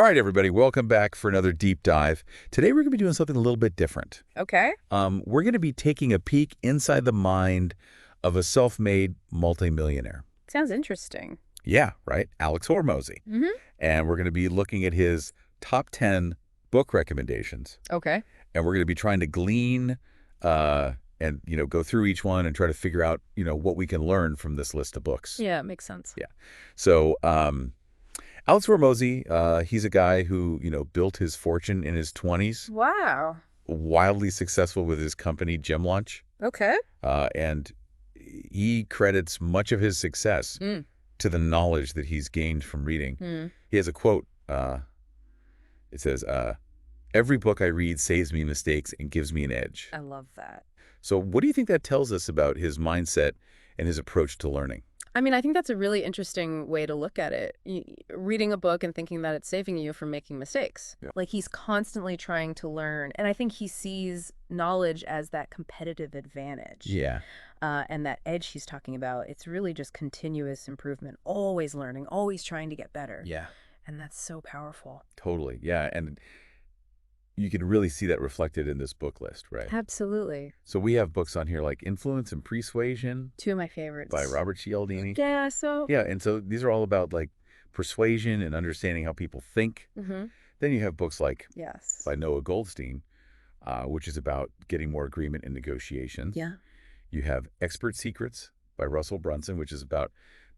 All right, everybody, welcome back for another deep dive. Today, we're going to be doing something a little bit different. Okay. We're going to be taking a peek inside the mind of a self-made multimillionaire. Sounds interesting. Yeah, right? Alex Hormozi. Mm-hmm. And we're going to be looking at his top 10 book recommendations. Okay. And we're going to be trying to glean and, go through each one and try to figure out, what we can learn from this list of books. Yeah, it makes sense. Yeah. So, Alex Hormozi, he's a guy who, built his fortune in his 20s. Wow. Wildly successful with his company, Gym Launch. Okay. And he credits much of his success to the knowledge that he's gained from reading. He has a quote. It says, "Every book I read saves me mistakes and gives me an edge." I love that. So what do you think that tells us about his mindset and his approach to learning? I mean, I think that's a really interesting way to look at it. Reading a book and thinking that it's saving you from making mistakes. Yeah. Like, he's constantly trying to learn. And I think he sees knowledge as that competitive advantage. Yeah. And that edge he's talking about, it's really just continuous improvement, always learning, always trying to get better. Yeah. And that's so powerful. Totally. Yeah. And you can really see that reflected in this book list, right? Absolutely. So we have books on here like Influence and Persuasion. Two of my favorites. By Robert Cialdini. Yeah, so... Yeah, and so these are all about like persuasion and understanding how people think. Mm-hmm. Then you have books like Yes. by Noah Goldstein, which is about getting more agreement in negotiations. Yeah. You have Expert Secrets by Russell Brunson, which is about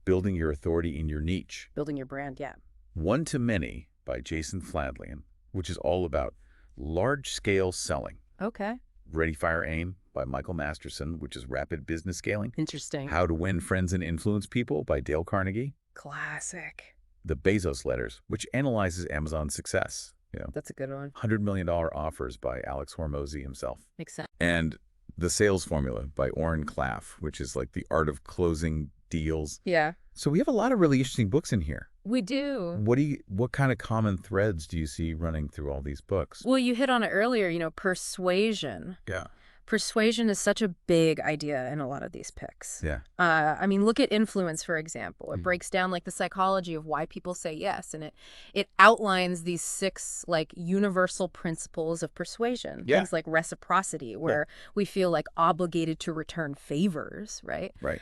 building your authority in your niche. Building your brand, yeah. One to Many by Jason Fladlien, which is all about large-scale selling. Okay. Ready, Fire, Aim by Michael Masterson, which is rapid business scaling. Interesting. How to Win Friends and Influence People by Dale Carnegie. Classic. The Bezos Letters, which analyzes Amazon's success. That's a good one. $100 million offers by Alex Hormozi himself. Makes sense. And The Sales Formula by Oren Klaff, which is like the art of closing deals. Yeah. So we have a lot of really interesting books in here. We do. What kind of common threads do you see running through all these books? Well, you hit on it earlier, persuasion. Yeah. Persuasion is such a big idea in a lot of these picks. Yeah. I mean, look at Influence, for example. It breaks down like the psychology of why people say yes, and it outlines these 6 like universal principles of persuasion. Yeah. Things like reciprocity, where we feel like obligated to return favors, right? Right.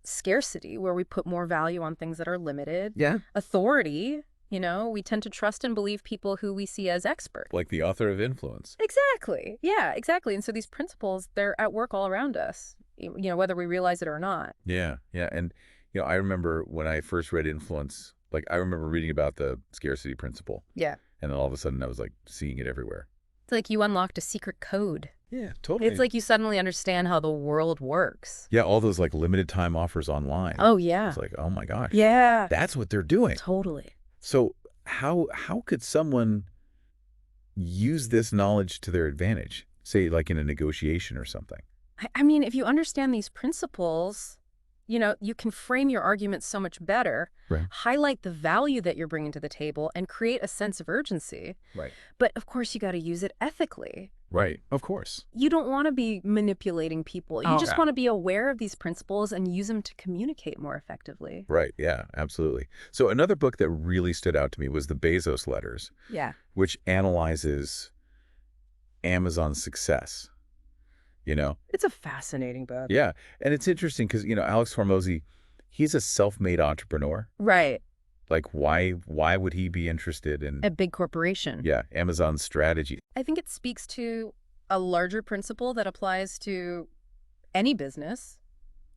Scarcity, where we put more value on things that are limited. Yeah. Authority, we tend to trust and believe people who we see as expert. Like the author of Influence. Exactly. Yeah, exactly. And so these principles, they're at work all around us, whether we realize it or not. Yeah. Yeah. And, I remember when I first read Influence, like I remember reading about the scarcity principle. Yeah. And then all of a sudden I was like seeing it everywhere. It's like you unlocked a secret code. Yeah, totally. It's like you suddenly understand how the world works. Yeah, all those like limited time offers online. Oh, yeah. It's like, oh my gosh. Yeah. That's what they're doing. Totally. So how could someone use this knowledge to their advantage? Say like in a negotiation or something. I mean, if you understand these principles, you can frame your argument so much better, Right. highlight the value that you're bringing to the table, and create a sense of urgency. Right. But of course, you got to use it ethically. Right. Of course. You don't want to be manipulating people. You just want to be aware of these principles and use them to communicate more effectively. Right. Yeah, absolutely. So another book that really stood out to me was The Bezos Letters. Yeah. Which analyzes Amazon's success. It's a fascinating book. Yeah. And it's interesting because, Alex Hormozi, he's a self-made entrepreneur. Right. Like, why would he be interested in a big corporation? Yeah, Amazon's strategy. I think it speaks to a larger principle that applies to any business,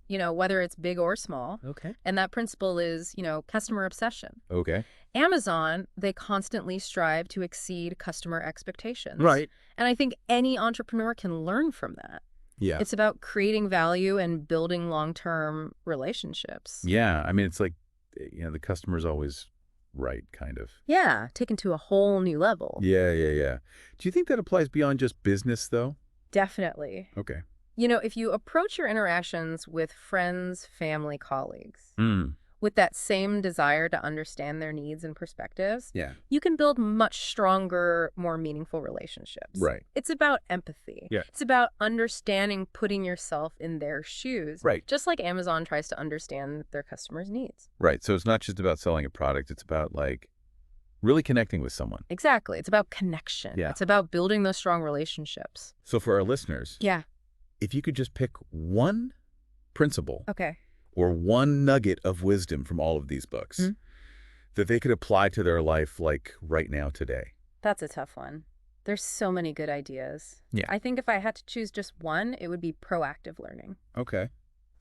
whether it's big or small. Okay. And that principle is, customer obsession. Okay. Amazon, they constantly strive to exceed customer expectations. Right. And I think any entrepreneur can learn from that. Yeah. It's about creating value and building long-term relationships. Yeah. I mean, it's like, the customer's always right, kind of. Yeah, taken to a whole new level. Yeah. Do you think that applies beyond just business, though? Definitely. Okay. If you approach your interactions with friends, family, colleagues with that same desire to understand their needs and perspectives, you can build much stronger, more meaningful relationships. Right. It's about empathy. Yeah. It's about understanding, putting yourself in their shoes. Right. Just like Amazon tries to understand their customers' needs. Right. So it's not just about selling a product. It's about like Really connecting with someone. Exactly. It's about connection. Yeah. It's about building those strong relationships. So for our listeners, Yeah. if you could just pick one principle Okay. or one nugget of wisdom from all of these books that they could apply to their life like right now today. That's a tough one. There's so many good ideas. Yeah. I think if I had to choose just one, it would be proactive learning. Okay.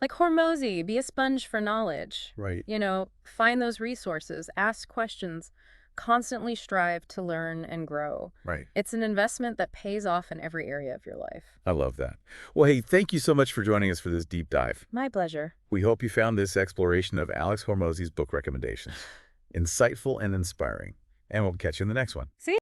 Like Hormozi, be a sponge for knowledge. Right. You know, find those resources, ask questions, constantly strive to learn and grow. Right. It's an investment that pays off in every area of your life. I love that. Well, hey, thank you so much for joining us for this deep dive. My pleasure. We hope you found this exploration of Alex Hormozi's book recommendations insightful and inspiring. And we'll catch you in the next one. See?